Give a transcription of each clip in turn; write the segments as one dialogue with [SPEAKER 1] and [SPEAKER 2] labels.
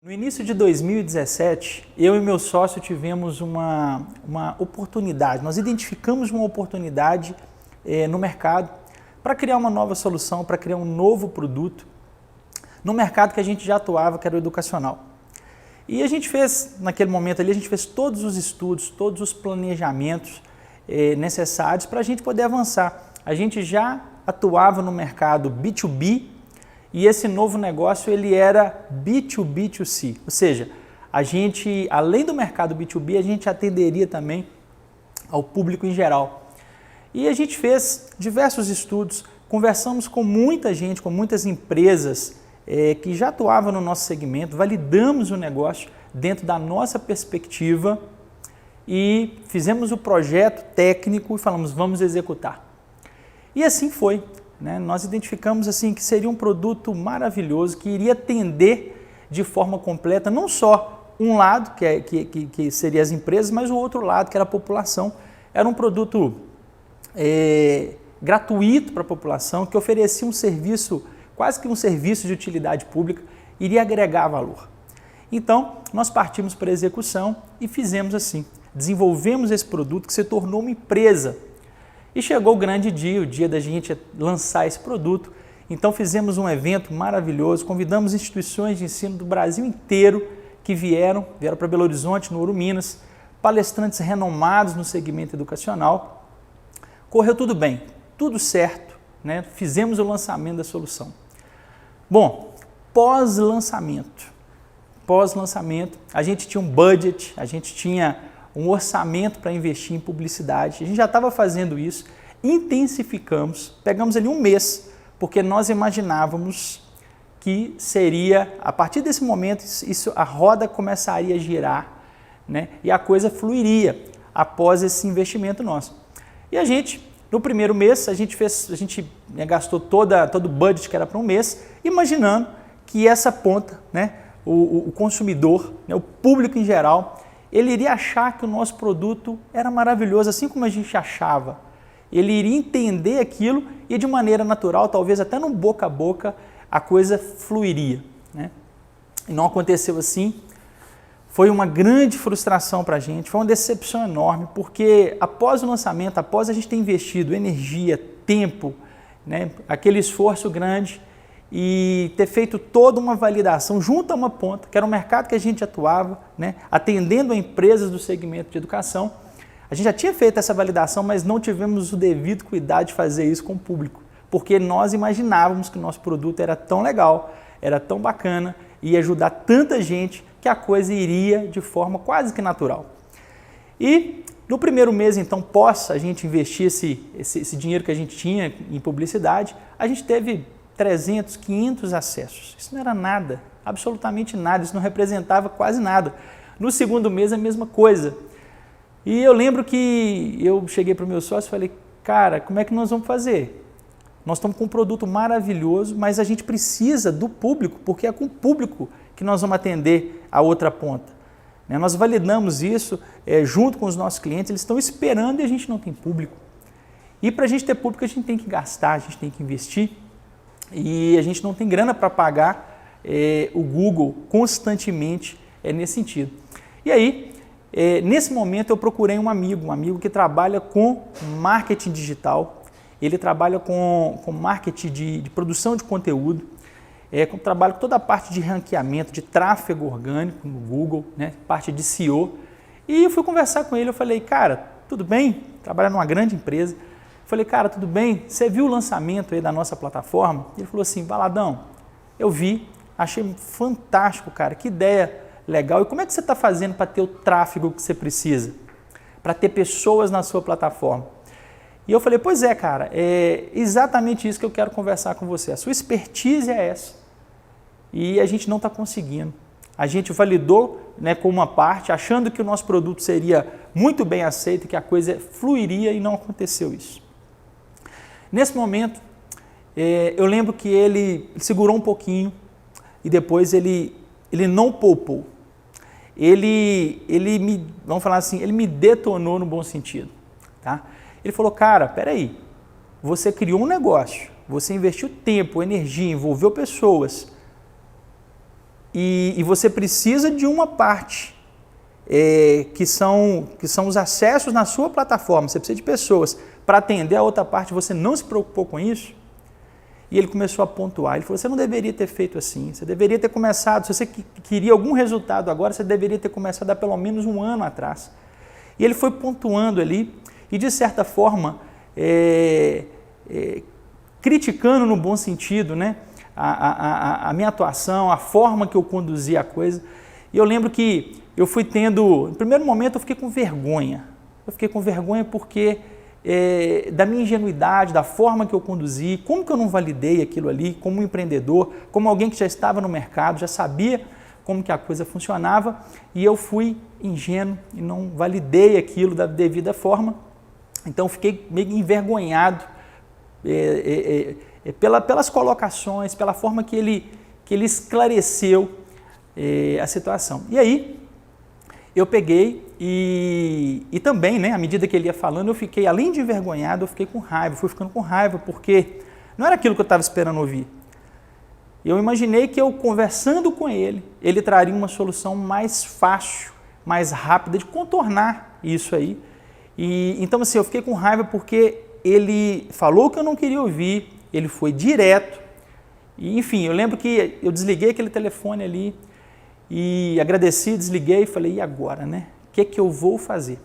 [SPEAKER 1] No início de 2017, eu e meu sócio tivemos uma oportunidade, nós identificamos uma oportunidade no mercado para criar uma nova solução, para criar um novo produto no mercado que a gente já atuava, que era o educacional. E a gente fez, naquele momento ali, a gente fez todos os estudos, todos os planejamentos necessários para a gente poder avançar. A gente já atuava no mercado B2B, e esse novo negócio ele era B2B2C, ou seja, a gente, além do mercado B2B, a gente atenderia também ao público em geral. E a gente fez diversos estudos, conversamos com muita gente, com muitas empresas que já atuavam no nosso segmento, validamos o negócio dentro da nossa perspectiva e fizemos o projeto técnico e falamos, vamos executar. E assim foi. Nós identificamos assim que seria um produto maravilhoso, que iria atender de forma completa, não só um lado, que seria as empresas, mas o outro lado, que era a população. Era um produto gratuito para a população, que oferecia um serviço, quase que um serviço de utilidade pública, iria agregar valor. Então, nós partimos para a execução e fizemos assim, desenvolvemos esse produto que se tornou uma empresa. E chegou o grande dia, o dia da gente lançar esse produto. Então fizemos um evento maravilhoso, convidamos instituições de ensino do Brasil inteiro que vieram para Belo Horizonte, no Ouro Minas, palestrantes renomados no segmento educacional. Correu tudo bem, tudo certo, Fizemos o lançamento da solução. Bom, pós-lançamento, a gente tinha um budget, a gente tinha um orçamento para investir em publicidade. A gente já estava fazendo isso, intensificamos, pegamos ali um mês, porque nós imaginávamos que seria, a partir desse momento, a roda começaria a girar, e a coisa fluiria após esse investimento nosso. E a gente, no primeiro mês, a gente gastou todo o budget que era para um mês, imaginando que essa ponta, o consumidor, o público em geral, ele iria achar que o nosso produto era maravilhoso, assim como a gente achava. Ele iria entender aquilo e de maneira natural, talvez até no boca a boca, a coisa fluiria. E não aconteceu assim. Foi uma grande frustração para a gente, foi uma decepção enorme, porque após o lançamento, após a gente ter investido energia, tempo, aquele esforço grande, e ter feito toda uma validação junto a uma ponta, que era o mercado que a gente atuava, atendendo a empresas do segmento de educação. A gente já tinha feito essa validação, mas não tivemos o devido cuidado de fazer isso com o público, porque nós imaginávamos que o nosso produto era tão legal, era tão bacana, ia ajudar tanta gente, que a coisa iria de forma quase que natural. E no primeiro mês, então, pós a gente investir esse dinheiro que a gente tinha em publicidade, a gente teve 300, 500 acessos. Isso não era nada, absolutamente nada, isso não representava quase nada. No segundo mês, a mesma coisa. E eu lembro que eu cheguei para o meu sócio e falei, cara, como é que nós vamos fazer? Nós estamos com um produto maravilhoso, mas a gente precisa do público, porque é com o público que nós vamos atender a outra ponta. Nós validamos isso junto com os nossos clientes, eles estão esperando e a gente não tem público. E para a gente ter público, a gente tem que gastar, a gente tem que investir. E a gente não tem grana para pagar o Google constantemente nesse sentido. E aí, nesse momento eu procurei um amigo que trabalha com marketing digital, ele trabalha com marketing de produção de conteúdo, trabalha com toda a parte de ranqueamento, de tráfego orgânico no Google, parte de SEO. E eu fui conversar com ele, eu falei, cara, tudo bem? Trabalha numa grande empresa. Falei, cara, tudo bem? Você viu o lançamento aí da nossa plataforma? Ele falou assim, Valadão, eu vi, achei fantástico, cara, que ideia legal. E como é que você está fazendo para ter o tráfego que você precisa? Para ter pessoas na sua plataforma? E eu falei, pois é, cara, é exatamente isso que eu quero conversar com você. A sua expertise é essa. E a gente não está conseguindo. A gente validou com uma parte, achando que o nosso produto seria muito bem aceito, que a coisa fluiria e não aconteceu isso. Nesse momento, eu lembro que ele segurou um pouquinho e depois ele não poupou. vamos falar assim, ele me detonou no bom sentido, tá? Ele falou, cara, peraí, você criou um negócio, você investiu tempo, energia, envolveu pessoas e você precisa de uma parte que são os acessos na sua plataforma, você precisa de pessoas para atender a outra parte, você não se preocupou com isso? E ele começou a pontuar, ele falou, você não deveria ter feito assim, você deveria ter começado, se você queria algum resultado agora, você deveria ter começado há pelo menos um ano atrás. E ele foi pontuando ali e, de certa forma, criticando no bom sentido, né, a minha atuação, a forma que eu conduzia a coisa. E eu lembro que eu fui tendo, no primeiro momento eu fiquei com vergonha. Eu fiquei com vergonha porque da minha ingenuidade, da forma que eu conduzi, como que eu não validei aquilo ali como um empreendedor, como alguém que já estava no mercado, já sabia como que a coisa funcionava, e eu fui ingênuo e não validei aquilo da devida forma. Então fiquei meio envergonhado pelas colocações, pela forma que ele esclareceu a situação. E aí eu peguei e também, né, à medida que ele ia falando, eu fiquei, além de envergonhado, eu fiquei com raiva, fui ficando com raiva, porque não era aquilo que eu estava esperando ouvir. Eu imaginei que eu, conversando com ele traria uma solução mais fácil, mais rápida de contornar isso aí. E então, assim, eu fiquei com raiva porque ele falou o que eu não queria ouvir, ele foi direto. E, enfim, eu lembro que eu desliguei aquele telefone ali e agradeci, desliguei e falei, e agora, né? O que é que eu vou fazer?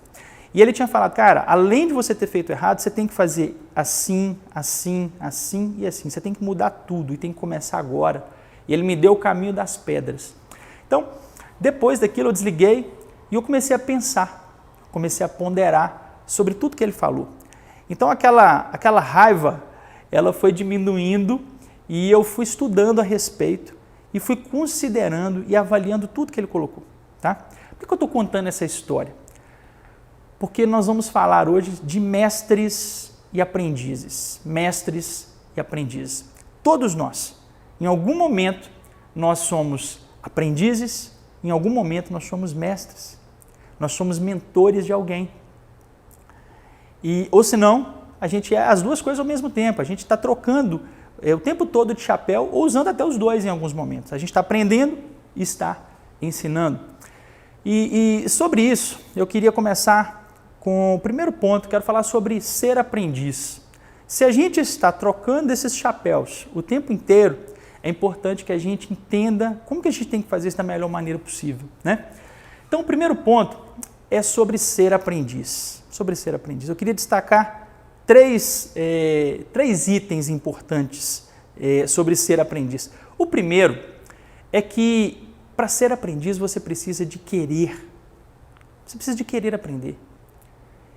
[SPEAKER 1] E ele tinha falado, cara, além de você ter feito errado, você tem que fazer assim, assim, assim e assim. Você tem que mudar tudo e tem que começar agora. E ele me deu o caminho das pedras. Então, depois daquilo eu desliguei e eu comecei a pensar, comecei a ponderar sobre tudo que ele falou. Então, aquela raiva, ela foi diminuindo e eu fui estudando a respeito e fui considerando e avaliando tudo que ele colocou. Tá? Por que eu estou contando essa história? Porque nós vamos falar hoje de mestres e aprendizes. Mestres e aprendizes. Todos nós, em algum momento, nós somos aprendizes, em algum momento nós somos mestres. Nós somos mentores de alguém. Ou senão, a gente é as duas coisas ao mesmo tempo. A gente está trocando o tempo todo de chapéu, ou usando até os dois em alguns momentos. A gente está aprendendo e está ensinando. E sobre isso, eu queria começar com o primeiro ponto, quero falar sobre ser aprendiz. Se a gente está trocando esses chapéus o tempo inteiro, é importante que a gente entenda como que a gente tem que fazer isso da melhor maneira possível, né? Então, o primeiro ponto é sobre ser aprendiz. Sobre ser aprendiz. Eu queria destacar três itens importantes sobre ser aprendiz. O primeiro é que, para ser aprendiz, você precisa de querer. Você precisa de querer aprender.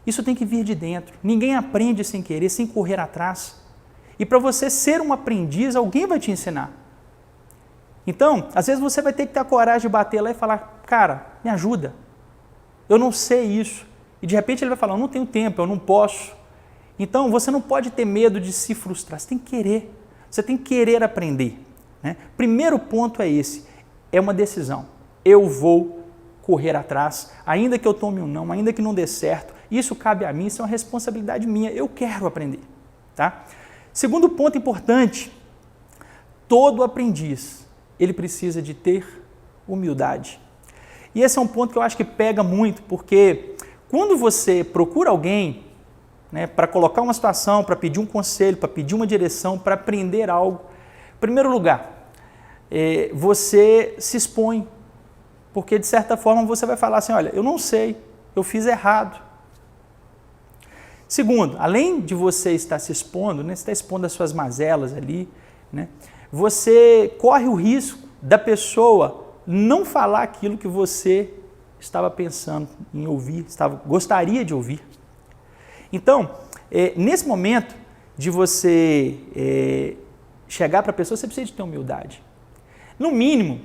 [SPEAKER 1] Isso tem que vir de dentro. Ninguém aprende sem querer, sem correr atrás. E para você ser um aprendiz, alguém vai te ensinar. Então, às vezes você vai ter que ter a coragem de bater lá e falar, cara, me ajuda. Eu não sei isso. E de repente ele vai falar, eu não tenho tempo, eu não posso. Então, você não pode ter medo de se frustrar. Você tem que querer. Você tem que querer aprender. Né? Primeiro ponto é esse. É uma decisão. Eu vou correr atrás, ainda que eu tome um não, ainda que não dê certo. Isso cabe a mim, isso é uma responsabilidade minha. Eu quero aprender. Tá? Segundo ponto importante, todo aprendiz, ele precisa de ter humildade. E esse é um ponto que eu acho que pega muito, porque quando você procura alguém, né, para colocar uma situação, para pedir um conselho, para pedir uma direção, para aprender algo, em primeiro lugar, você se expõe, porque de certa forma você vai falar assim, olha, eu não sei, eu fiz errado. Segundo, além de você estar se expondo, né, você está expondo as suas mazelas ali, né, você corre o risco da pessoa não falar aquilo que você estava pensando em ouvir, gostaria de ouvir. Então, nesse momento de você chegar para a pessoa, você precisa de ter humildade. No mínimo,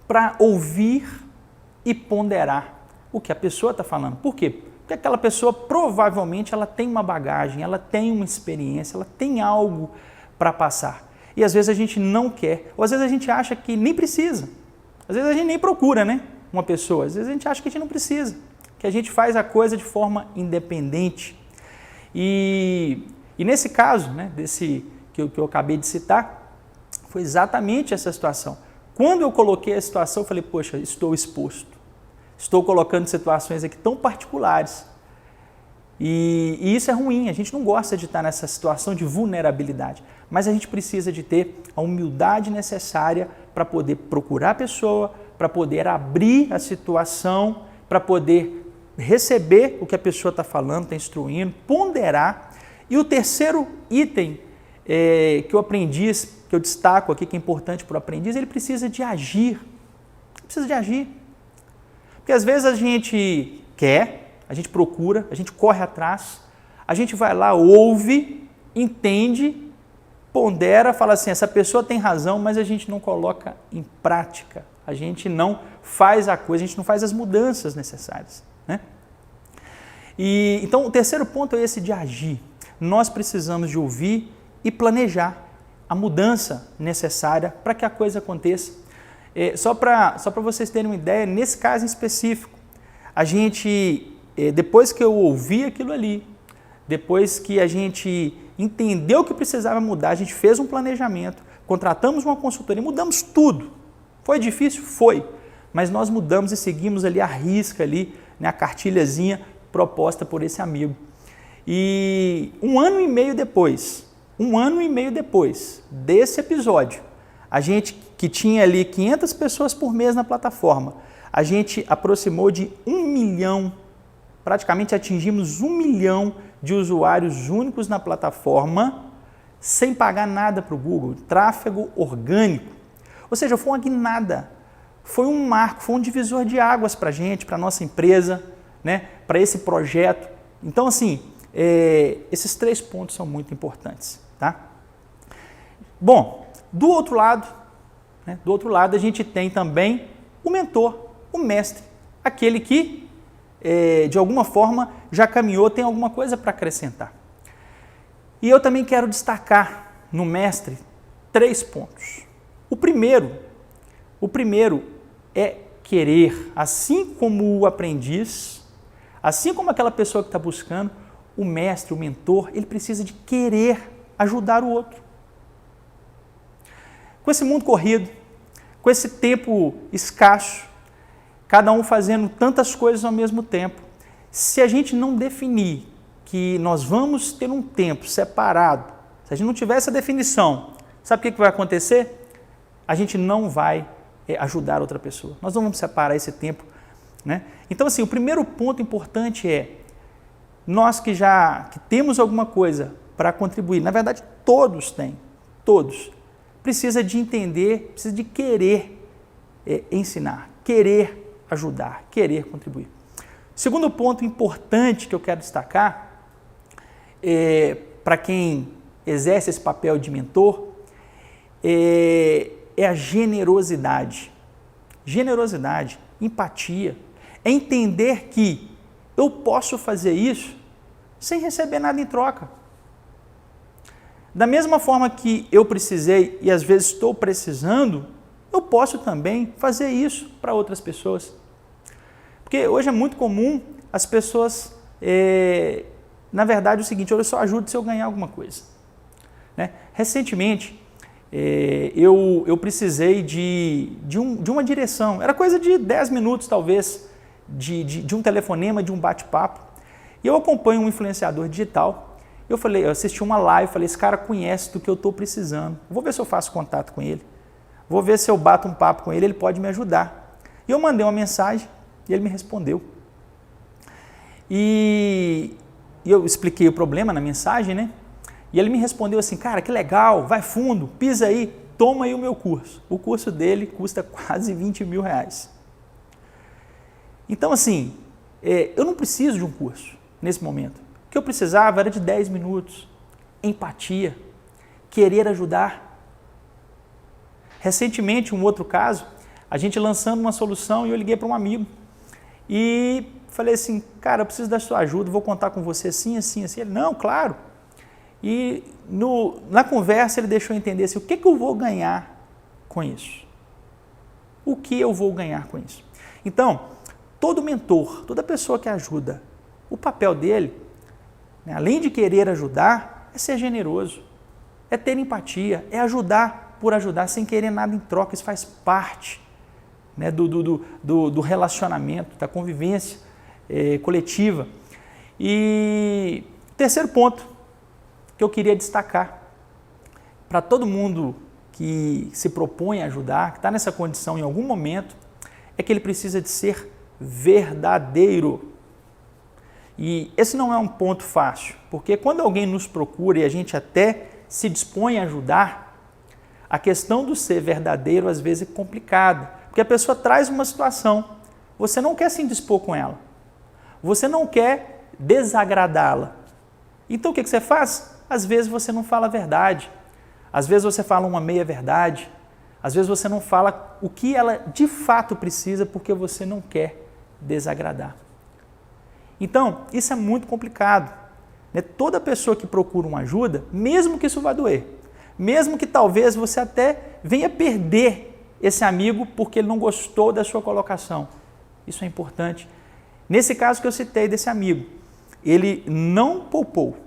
[SPEAKER 1] para ouvir e ponderar o que a pessoa está falando. Por quê? Porque aquela pessoa provavelmente ela tem uma bagagem, ela tem uma experiência, ela tem algo para passar. E às vezes a gente não quer, ou às vezes a gente acha que nem precisa. Às vezes a gente nem procura, né? uma pessoa? Às vezes a gente acha que a gente não precisa, que a gente faz a coisa de forma independente. E nesse caso, né, desse que eu acabei de citar, foi exatamente essa situação. Quando eu coloquei a situação, eu falei, poxa, estou exposto. Estou colocando situações aqui tão particulares. E isso é ruim, a gente não gosta de estar nessa situação de vulnerabilidade. Mas a gente precisa de ter a humildade necessária para poder procurar a pessoa, para poder abrir a situação, para poder receber o que a pessoa está falando, está instruindo, ponderar. E o terceiro item que eu aprendi, que eu destaco aqui, que é importante para o aprendiz, ele precisa de agir. Precisa de agir. Porque às vezes a gente quer, a gente procura, a gente corre atrás, a gente vai lá, ouve, entende, pondera, fala assim, essa pessoa tem razão, mas a gente não coloca em prática, a gente não faz a coisa, a gente não faz as mudanças necessárias, né? E então o terceiro ponto é esse de agir. Nós precisamos de ouvir e planejar a mudança necessária para que a coisa aconteça. Só para vocês terem uma ideia, nesse caso em específico, a gente, depois que eu ouvi aquilo ali, depois que a gente entendeu que precisava mudar, a gente fez um planejamento, contratamos uma consultoria, mudamos tudo. Foi difícil? Foi. Mas nós mudamos e seguimos ali a risca, ali, né, a cartilhazinha proposta por esse amigo. E um ano e meio depois desse episódio, a gente que tinha ali 500 pessoas por mês na plataforma, a gente aproximou de 1 milhão, praticamente atingimos 1 milhão de usuários únicos na plataforma, sem pagar nada para o Google, tráfego orgânico. Ou seja, foi uma guinada, foi um marco, foi um divisor de águas para a gente, para a nossa empresa, né, para esse projeto. Então, assim, esses 3 pontos são muito importantes, tá? Bom, do outro lado, a gente tem também o mentor, o mestre, aquele que, de alguma forma, já caminhou, tem alguma coisa para acrescentar. E eu também quero destacar no mestre 3 pontos. O primeiro é querer, assim como o aprendiz, assim como aquela pessoa que está buscando, o mestre, o mentor, ele precisa de querer ajudar o outro. Com esse mundo corrido, com esse tempo escasso, cada um fazendo tantas coisas ao mesmo tempo, se a gente não definir que nós vamos ter um tempo separado, se a gente não tiver essa definição, sabe o que vai acontecer? A gente não vai ajudar outra pessoa. Nós não vamos separar esse tempo, né? Então, assim, o primeiro ponto importante é nós que temos alguma coisa para contribuir, na verdade todos têm, todos, precisa de entender, precisa de querer ensinar, querer ajudar, querer contribuir. Segundo ponto importante que eu quero destacar, para quem exerce esse papel de mentor, é a generosidade. Generosidade, empatia, é entender que eu posso fazer isso sem receber nada em troca. Da mesma forma que eu precisei e às vezes estou precisando, eu posso também fazer isso para outras pessoas. Porque hoje é muito comum as pessoas, na verdade, o seguinte, eu só ajudo se eu ganhar alguma coisa, né? Recentemente, eu precisei de uma direção, era coisa de 10 minutos talvez, de um telefonema, de um bate-papo, e eu acompanho um influenciador digital, eu assisti uma live, falei, esse cara conhece do que eu estou precisando, vou ver se eu faço contato com ele, vou ver se eu bato um papo com ele, ele pode me ajudar. E eu mandei uma mensagem e ele me respondeu. E eu expliquei o problema na mensagem, né? E ele me respondeu assim, cara, que legal, vai fundo, pisa aí, toma aí o meu curso. O curso dele custa quase 20 mil reais. Então, assim, eu não preciso de um curso nesse momento. O que eu precisava era de 10 minutos, empatia, querer ajudar. Recentemente, um outro caso, a gente lançando uma solução e eu liguei para um amigo e falei assim, cara, eu preciso da sua ajuda, vou contar com você assim, assim, assim. Ele, não, claro. E na conversa ele deixou eu entender assim, o que eu vou ganhar com isso? O que eu vou ganhar com isso? Então, todo mentor, toda pessoa que ajuda, o papel dele, né, além de querer ajudar, é ser generoso, é ter empatia, é ajudar por ajudar, sem querer nada em troca. Isso faz parte, né, do relacionamento, da convivência coletiva. E terceiro ponto que eu queria destacar, para todo mundo que se propõe a ajudar, que está nessa condição em algum momento, é que ele precisa de ser verdadeiro. E esse não é um ponto fácil, porque quando alguém nos procura e a gente até se dispõe a ajudar, a questão do ser verdadeiro às vezes é complicada, porque a pessoa traz uma situação, você não quer se indispor com ela, você não quer desagradá-la. Então o que você faz? Às vezes você não fala a verdade, às vezes você fala uma meia-verdade, às vezes você não fala o que ela de fato precisa porque você não quer desagradar. Então, isso é muito complicado, né? Toda pessoa que procura uma ajuda, mesmo que isso vá doer, mesmo que talvez você até venha perder esse amigo porque ele não gostou da sua colocação, isso é importante. Nesse caso que eu citei desse amigo, ele não poupou,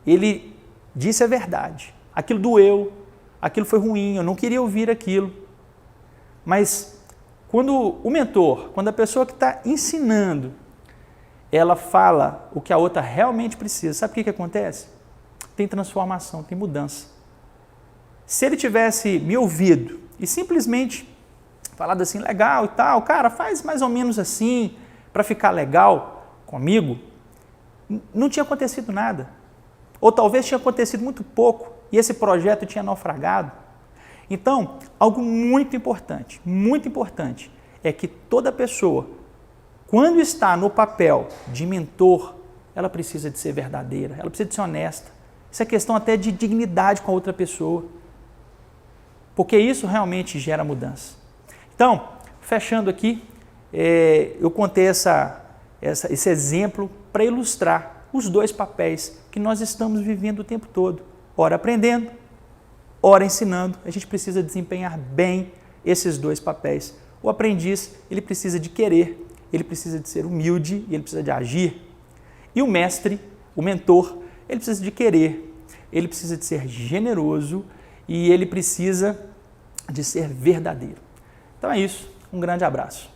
[SPEAKER 1] ele disse a verdade, aquilo doeu, aquilo foi ruim, eu não queria ouvir aquilo, mas quando o mentor, quando a pessoa que está ensinando, ela fala o que a outra realmente precisa, sabe o que acontece? Tem transformação, tem mudança. Se ele tivesse me ouvido e simplesmente falado assim, legal e tal, cara, faz mais ou menos assim, para ficar legal comigo, não tinha acontecido nada. Ou talvez tinha acontecido muito pouco e esse projeto tinha naufragado. Então, algo muito importante é que toda pessoa, quando está no papel de mentor, ela precisa de ser verdadeira, ela precisa de ser honesta. Isso é questão até de dignidade com a outra pessoa, porque isso realmente gera mudança. Então, fechando aqui, eu contei esse exemplo para ilustrar os dois papéis que nós estamos vivendo o tempo todo. Ora aprendendo, ora ensinando. A gente precisa desempenhar bem esses dois papéis. O aprendiz, ele precisa de querer, ele precisa de ser humilde e ele precisa de agir. E o mestre, o mentor, ele precisa de querer, ele precisa de ser generoso e ele precisa de ser verdadeiro. Então é isso, um grande abraço.